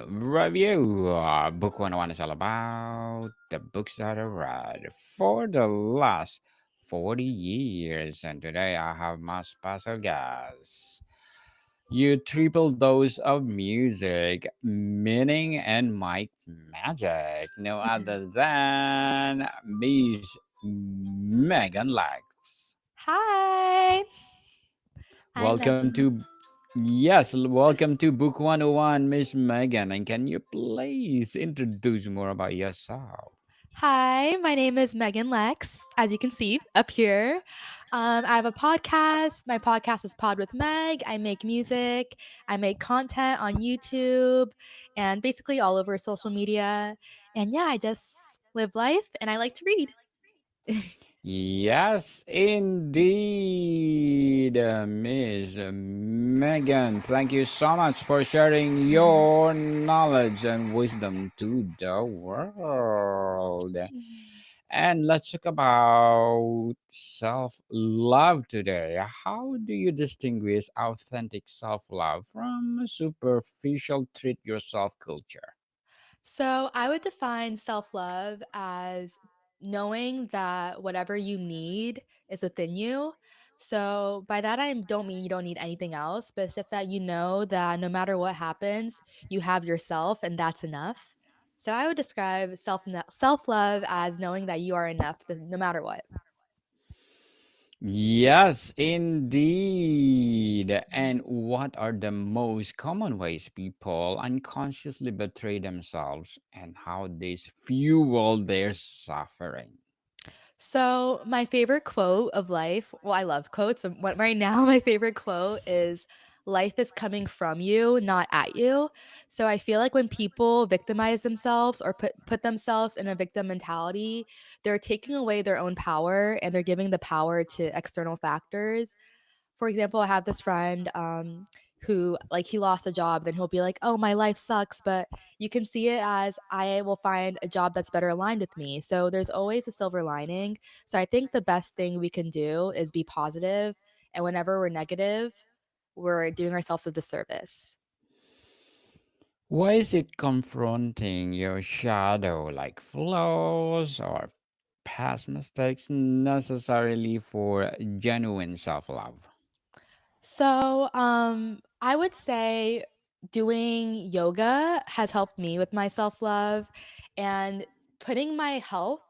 review. Book 101 is all about the books that I read for the last 40 years. And today I have my special guest. You triple dose of music, meaning, and mic magic. No other than Miss Megan Lex. Hi, I'm Welcome Megan. to welcome to Book 101, Miss Megan. And can you please introduce more about yourself? Hi, my name is Megan Lex. As you can see up here, I have a podcast. My podcast is Pod with Meg. I make music. I make content on YouTube and basically all over social media. And yeah, I just live life and I like to read. Yes, indeed, Miss Megan. Thank you so much for sharing your knowledge and wisdom to the world. And let's talk about self love today. How do you distinguish authentic self love from superficial treat yourself culture? So I would define self love as knowing that whatever you need is within you. So by that I don't mean you don't need anything else, but it's just that you know that no matter what happens, you have yourself and that's enough. So I would describe self love as knowing that you are enough no matter what. Yes, indeed. And what are the most common ways people unconsciously betray themselves and how this fuel their suffering? So, my favorite quote of life, well, I love quotes, but right now, my favorite quote is life is coming from you, not at you. So, I feel like when people victimize themselves or put themselves in a victim mentality, they're taking away their own power and they're giving the power to external factors. For example, I have this friend who like he lost a job, then he'll be like, "Oh, my life sucks," but you can see it as I will find a job that's better aligned with me. So there's always a silver lining. So I think the best thing we can do is be positive, and whenever we're negative, we're doing ourselves a disservice. Why is it confronting your shadow like flaws or past mistakes necessarily for genuine self love? So, I would say doing yoga has helped me with my self-love and putting my health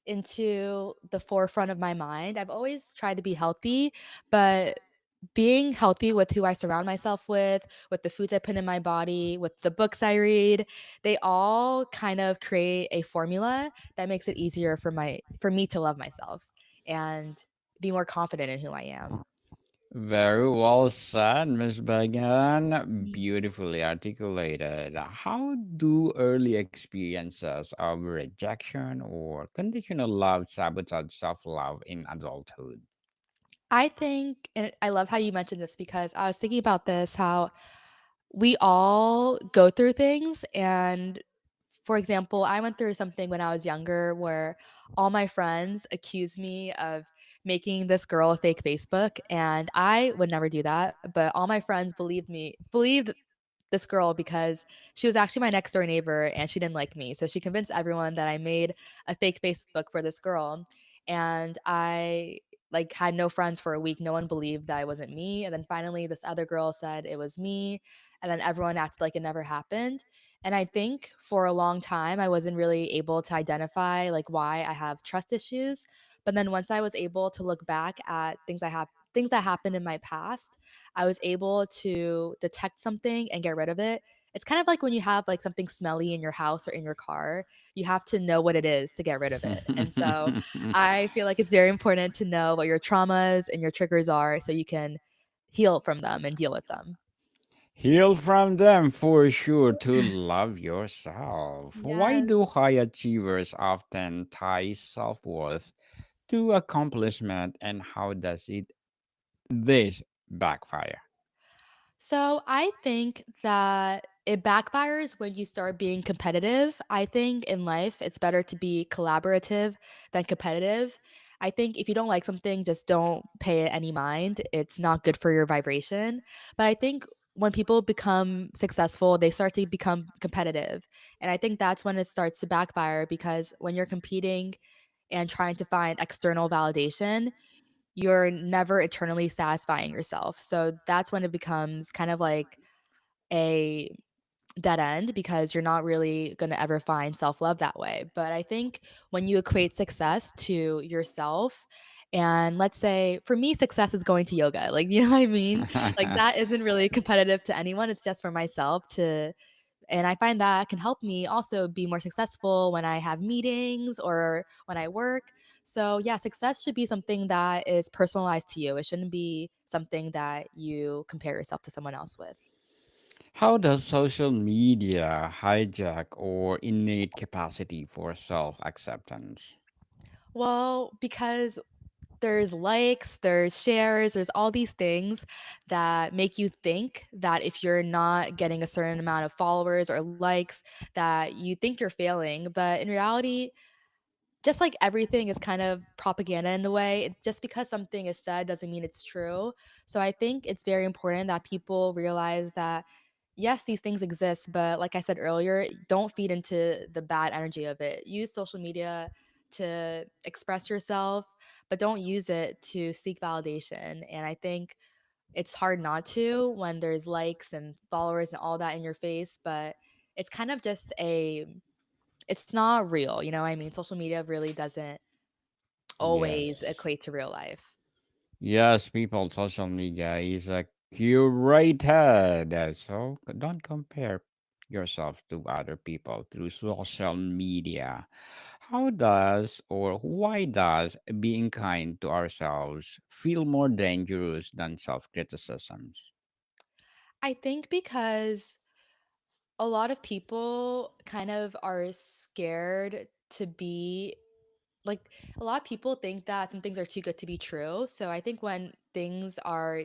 into the forefront of my mind. I've always tried to be healthy, but being healthy with who I surround myself with the foods I put in my body, with the books I read, they all kind of create a formula that makes it easier for me to love myself and be more confident in who I am. Very well said, Miss Megan. Beautifully articulated. How do early experiences of rejection or conditional love sabotage self love in adulthood? I think, and I love how you mentioned this because I was thinking about this, how we all go through things. And for example, I went through something when I was younger where all my friends accused me of making this girl a fake Facebook. And I would never do that. But all my friends believed this girl because she was actually my next door neighbor and she didn't like me. So she convinced everyone that I made a fake Facebook for this girl. And I like had no friends for a week. No one believed that it wasn't me. And then finally this other girl said it was me. And then everyone acted like it never happened. And I think for a long time I wasn't really able to identify like why I have trust issues. But then once I was able to look back at things that happened in my past, I was able to detect something and get rid of it. It's kind of like when you have like something smelly in your house or in your car, you have to know what it is to get rid of it. And so I feel like it's very important to know what your traumas and your triggers are so you can heal from them and deal with them. Heal from them for sure to love yourself. Why Yes. do high achievers often tie self worth to accomplishment and how does this backfire? So I think that it backfires when you start being competitive. I think in life, it's better to be collaborative than competitive. I think if you don't like something, just don't pay it any mind. It's not good for your vibration. But I think when people become successful, they start to become competitive. And I think that's when it starts to backfire because when you're competing and trying to find external validation, you're never eternally satisfying yourself. So that's when it becomes kind of like a dead end because you're not really going to ever find self-love that way. But I think when you equate success to yourself, and let's say for me success is going to yoga, like, you know what I mean? Like that isn't really competitive to anyone. It's just for myself to, and I find that can help me also be more successful when I have meetings or when I work. So, yeah, success should be something that is personalized to you. It shouldn't be something that you compare yourself to someone else with. How does social media hijack or innate capacity for self acceptance? Well, because there's likes, there's shares, there's all these things that make you think that if you're not getting a certain amount of followers or likes, that you think you're failing. But in reality, just like everything is kind of propaganda in a way, just because something is said doesn't mean it's true. So I think it's very important that people realize that yes, these things exist, but like I said earlier, don't feed into the bad energy of it. Use social media to express yourself, but don't use it to seek validation. And I think it's hard not to when there's likes and followers and all that in your face, but it's kind of just it's not real, you know what I mean? Social media really doesn't always Yes. equate to real life. Yes, people, social media is a curated. So don't compare yourself to other people through social media. How does or why does being kind to ourselves feel more dangerous than self criticisms? I think because a lot of people kind of are scared to be like a lot of people think that some things are too good to be true. So I think when things are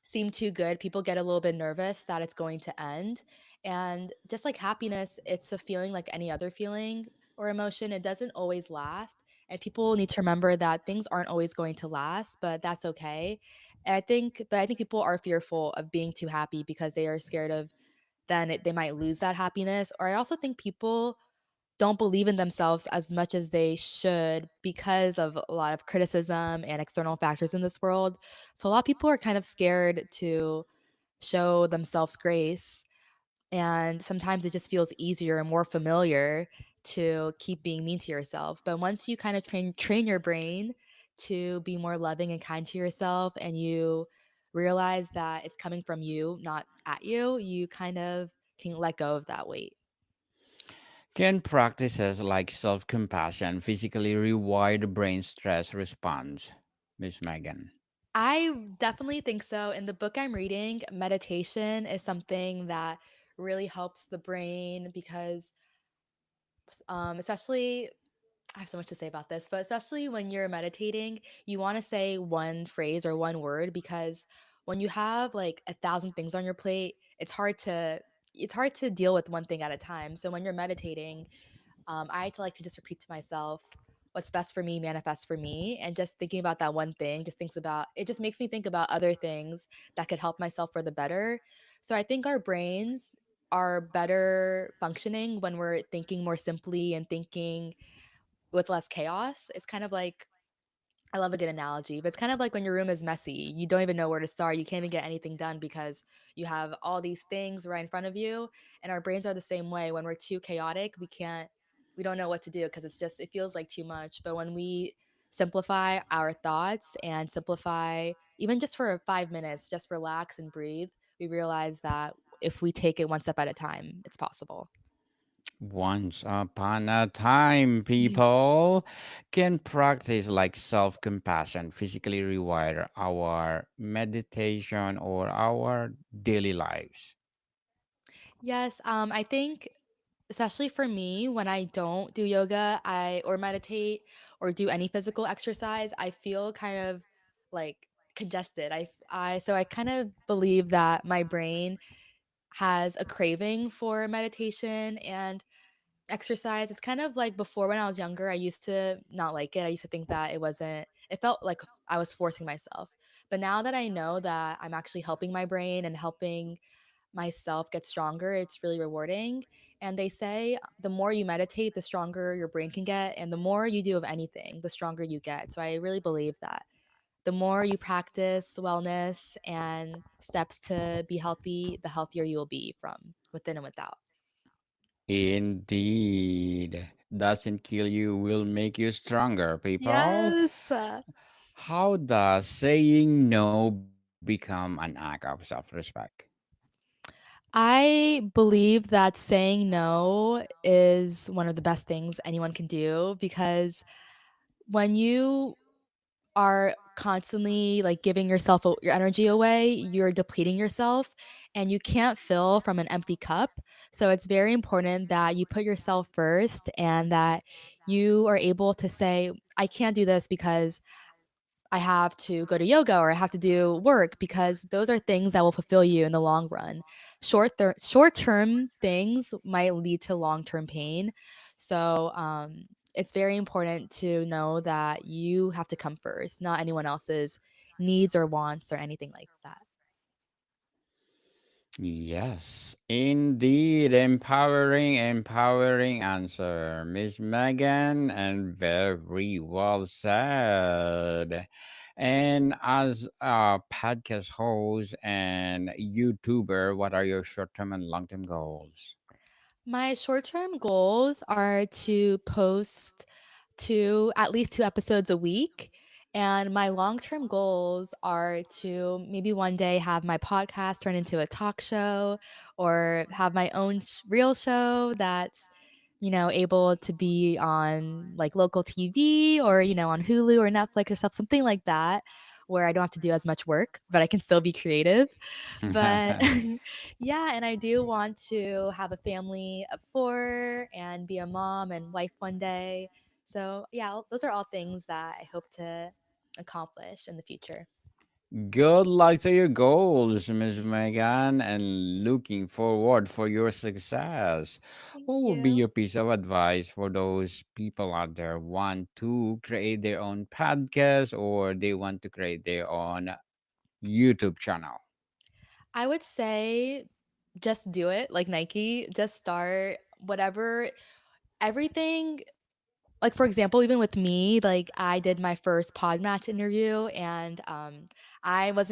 seem too good, people get a little bit nervous that it's going to end. And just like happiness, it's a feeling like any other feeling or emotion. It doesn't always last. And people need to remember that things aren't always going to last, but that's okay. And I think people are fearful of being too happy because they are scared of they might lose that happiness. Or I also think people don't believe in themselves as much as they should because of a lot of criticism and external factors in this world. So a lot of people are kind of scared to show themselves grace. And sometimes it just feels easier and more familiar to keep being mean to yourself. But once you kind of train your brain to be more loving and kind to yourself and you realize that it's coming from you, not at you, you kind of can let go of that weight. Can practices like self compassion physically rewire the brain stress response, Miss Megan? I definitely think so. In the book I'm reading, meditation is something that really helps the brain because, especially, I have so much to say about this, but especially when you're meditating, you want to say one phrase or one word because when you have like a thousand things on your plate, it's hard to deal with one thing at a time. So when you're meditating, I like to just repeat to myself, what's best for me manifests for me. And just thinking about that one thing just thinks about it just makes me think about other things that could help myself for the better. So I think our brains are better functioning when we're thinking more simply and thinking with less chaos. It's kind of like I love a good analogy, but it's kind of like when your room is messy. You don't even know where to start. You can't even get anything done because you have all these things right in front of you. And our brains are the same way. When we're too chaotic, we don't know what to do because it feels like too much. But when we simplify our thoughts and simplify, even just for 5 minutes, just relax and breathe, we realize that if we take it one step at a time, it's possible. Once upon a time, people can practice like self compassion, physically rewire our meditation or our daily lives. Yes, I think especially for me when I don't do yoga, I or meditate or do any physical exercise, I feel kind of like congested. I kind of believe that my brain has a craving for meditation and exercise. It's kind of like before when I was younger, I used to not like it. I used to think that it felt like I was forcing myself. But now that I know that I'm actually helping my brain and helping myself get stronger, it's really rewarding. And they say the more you meditate, the stronger your brain can get. And the more you do of anything, the stronger you get. So I really believe that the more you practice wellness and steps to be healthy, the healthier you will be from within and without. Indeed. Doesn't kill you will make you stronger, people. Yes. How does saying no become an act of self respect? I believe that saying no is one of the best things anyone can do because when you are constantly like giving yourself your energy away, you're depleting yourself and you can't fill from an empty cup. So it's very important that you put yourself first and that you are able to say, I can't do this because I have to go to yoga or I have to do work because those are things that will fulfill you in the long run. Short-term things might lead to long-term pain. So, it's very important to know that you have to come first, not anyone else's needs or wants or anything like that. Yes, indeed. Empowering answer, Miss Megan, and very well said. And as a podcast host and YouTuber, what are your short term and long term goals? My short-term goals are to post at least 2 episodes a week, and my long-term goals are to maybe one day have my podcast turn into a talk show or have my own real show that's, able to be on, like, local TV or, on Hulu or Netflix or something like that, where I don't have to do as much work, but I can still be creative. But yeah, and I do want to have a family of 4 and be a mom and wife one day. So, yeah, those are all things that I hope to accomplish in the future. Good luck to your goals, Miss Megan, and looking forward for your success. Thank What would be you. your piece of advice for those people out there want to create their own podcast or they want to create their own YouTube channel? I would say just do it like Nike, just start whatever everything. Like, for example, even with me, like, I did my first pod match interview and, I was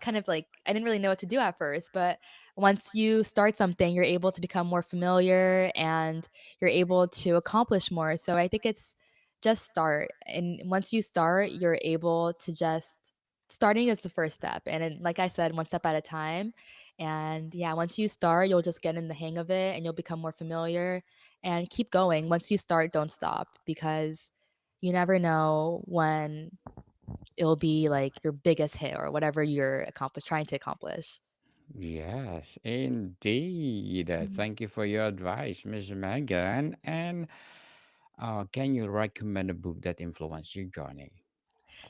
kind of like I didn't really know what to do at first, but once you start something, you're able to become more familiar and you're able to accomplish more. So I think it's just start, and once you start, you're able to just starting is the first step, and then, like I said, one step at a time, and yeah, once you start, you'll just get in the hang of it and you'll become more familiar and keep going. Once you start, don't stop because you never know when it'll be like your biggest hit or whatever you're trying to accomplish. Yes, indeed. Mhm. Thank you for your advice, Miss Megan. And can you recommend a book that influenced your journey?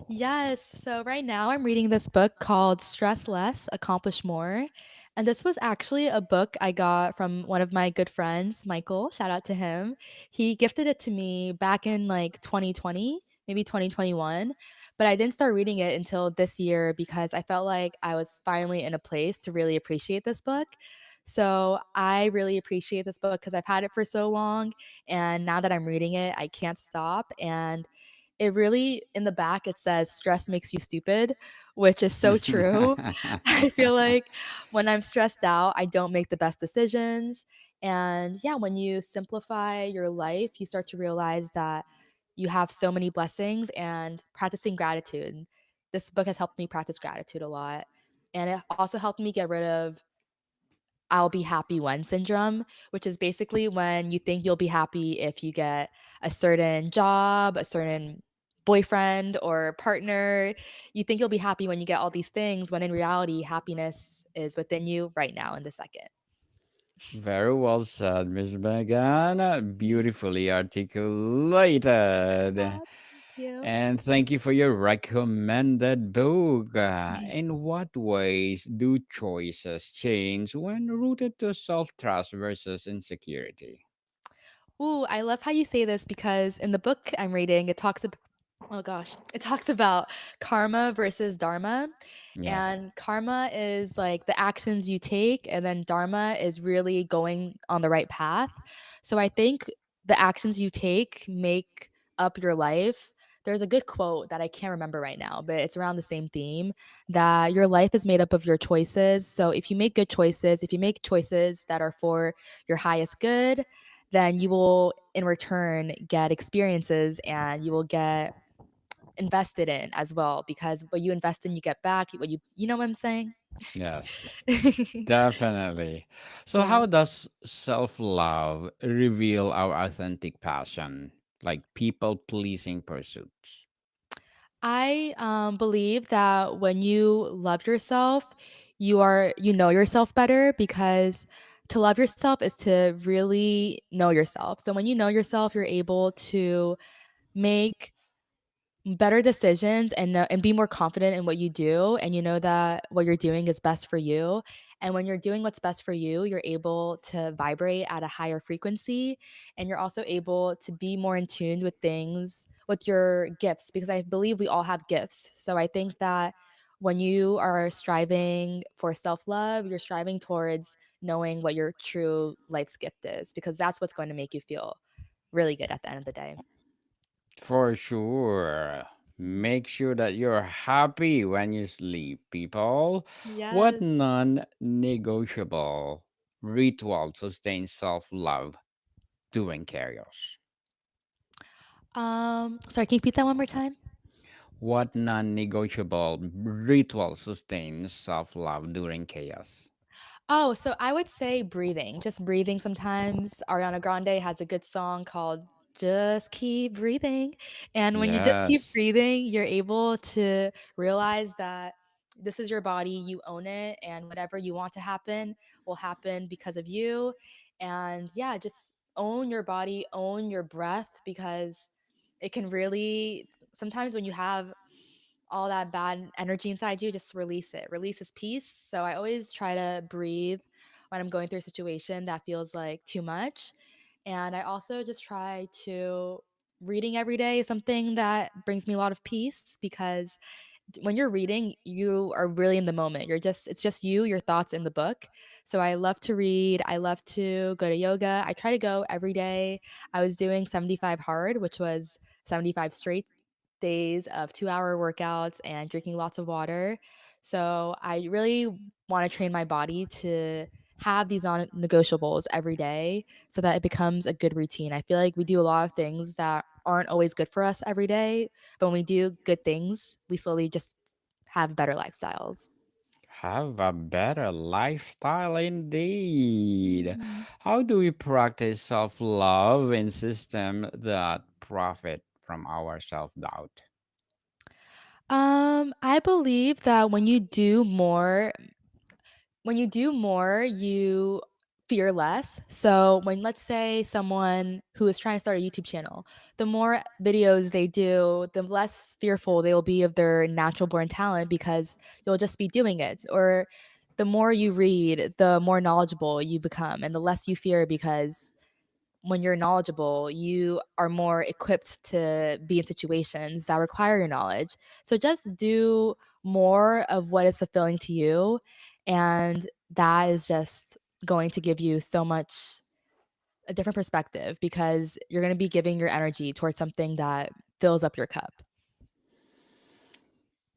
Yes. So right now I'm reading this book called Stress Less, Accomplish More. And this was actually a book I got from one of my good friends, Michael. Shout out to him. He gifted it to me back in like 2020, maybe 2021. But I didn't start reading it until this year because I felt like I was finally in a place to really appreciate this book. So I really appreciate this book because I've had it for so long. And now that I'm reading it, I can't stop. And it really in the back, it says, "Stress makes you stupid," which is so true. I feel like when I'm stressed out, I don't make the best decisions, and yeah, when you simplify your life, you start to realize that you have so many blessings and practicing gratitude. This book has helped me practice gratitude a lot, and it also helped me get rid of I'll be happy when syndrome, which is basically when you think you'll be happy if you get a certain job, a certain boyfriend or partner. You think you'll be happy when you get all these things, when in reality, happiness is within you right now in the second. Very well said, Miss Megan. Beautifully articulated. Aw, thank you. And thank you for your recommended book. In what ways do choices change when rooted to self trust versus insecurity? Ooh, I love how you say this because in the book I'm reading, Oh gosh. It talks about karma versus dharma. Yes. And karma is like the actions you take, and then dharma is really going on the right path. So I think the actions you take make up your life. There's a good quote that I can't remember right now, but it's around the same theme that your life is made up of your choices. So if you make good choices, if you make choices that are for your highest good, then you will in return get experiences and you will get invested in as well, because what you invest in you get back. What you know what I'm saying? Yes. Definitely. So, Yeah. how does self love reveal our authentic passion, like people pleasing pursuits? I believe that when you love yourself, you know yourself better, because to love yourself is to really know yourself. So when you know yourself, you're able to make better decisions and be more confident in what you do, and you know that what you're doing is best for you. And when you're doing what's best for you, you're able to vibrate at a higher frequency, and you're also able to be more in tune with things, with your gifts, because I believe we all have gifts. So I think that when you are striving for self-love, you're striving towards knowing what your true life's gift is, because that's what's going to make you feel really good at the end of the day. For sure. Make sure that you're happy when you sleep, people. What Yes. non negotiable ritual sustains self love during chaos? Sorry, can you repeat that one more time? What non negotiable ritual sustains self love during chaos? Oh, so I would say breathing, just breathing sometimes. Ariana Grande has a good song called Just Keep Breathing. And when you just keep Yes. breathing, you're able to realize that this is your body, you own it, and whatever you want to happen will happen because of you. And yeah, just own your body, own your breath, because it can really sometimes when you have all that bad energy inside you, just release it. Release this peace. So I always try to breathe when I'm going through a situation that feels like too much. And I also just try to reading every day is something that brings me a lot of peace, because when you're reading, you are really in the moment. It's just you, your thoughts in the book. So I love to read. I love to go to yoga. I try to go every day. I was doing 75 hard, which was 75 straight days of 2-hour workouts and drinking lots of water. So I really want to train my body to have these non negotiables every day so that it becomes a good routine. I feel like we do a lot of things that aren't always good for us every day, but when we do good things, we slowly just have better lifestyles. Have a better lifestyle indeed. Mhm. How do we practice self love in system that profit from our self doubt? I believe that when you do more, you fear less. So when let's say someone who is trying to start a YouTube channel, the more videos they do, the less fearful they will be of their natural born talent, because you'll just be doing it. Or the more you read, the more knowledgeable you become and the less you fear, because when you're knowledgeable, you are more equipped to be in situations that require your knowledge. So just do more of what is fulfilling to you. And that is just going to give you so much a different perspective, because you're going to be giving your energy towards something that fills up your cup.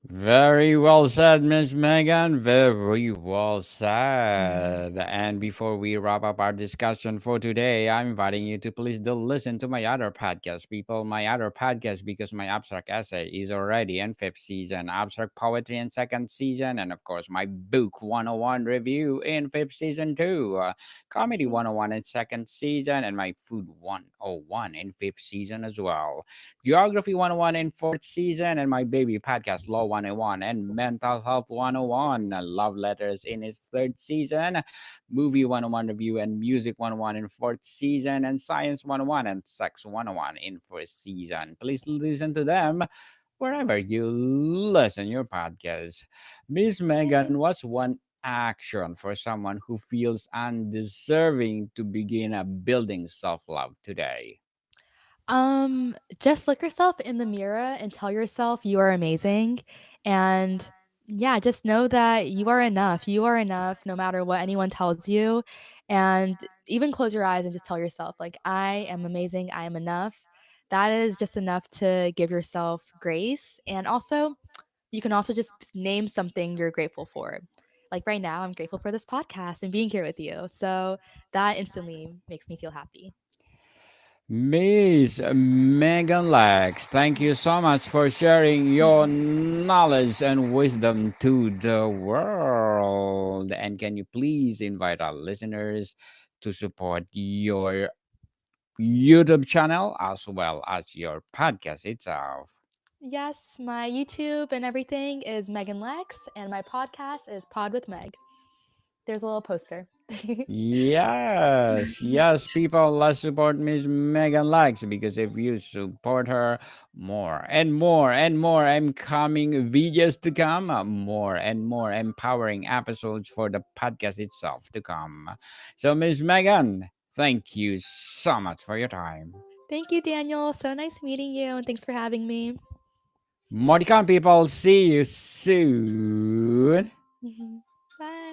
Very well said, Miss Megan. Very well Mhm. said. And before we wrap up our discussion for today, I'm inviting you to please do listen to my other podcast, people. My other podcast, because my abstract essay is already in fifth season, abstract poetry in second season, and of course my book 101 review in fifth season too. Comedy 101 in second season, and my food 101 in fifth season as well. Geography 101 in fourth season, and my baby podcast, Law 101 and Mental Health 101, Love Letters in its third season, Movie 101 Review and Music 101 in fourth season, and Science 101 and Sex 101 in first season. Please listen to them wherever you listen your podcast. Miss Megan, what's one action for someone who feels undeserving to begin a building self-love today? Just look yourself in the mirror and tell yourself you are amazing. And yeah, just know that you are enough. You are enough no matter what anyone tells you. And even close your eyes and just tell yourself, like, I am amazing. I am enough. That is just enough to give yourself grace. And also, you can also just name something you're grateful for. Like right now, I'm grateful for this podcast and being here with you. So that instantly makes me feel happy. Miss Meghane Lex, thank you so much for sharing your knowledge and wisdom to the world. And can you please invite our listeners to support your YouTube channel as well as your podcast itself? Yes, my YouTube and everything is Megan Lex, and my podcast is Pod with Meg. There's a little poster. Yes, yes, people, let's support Miss Megan Likes because if you support her, more and more and more coming videos to come, more and more empowering episodes for the podcast itself to come. So, Miss Megan, thank you so much for your time. Thank you, Daniel. So nice meeting you, and thanks for having me. More to come, people. See you soon. Bye.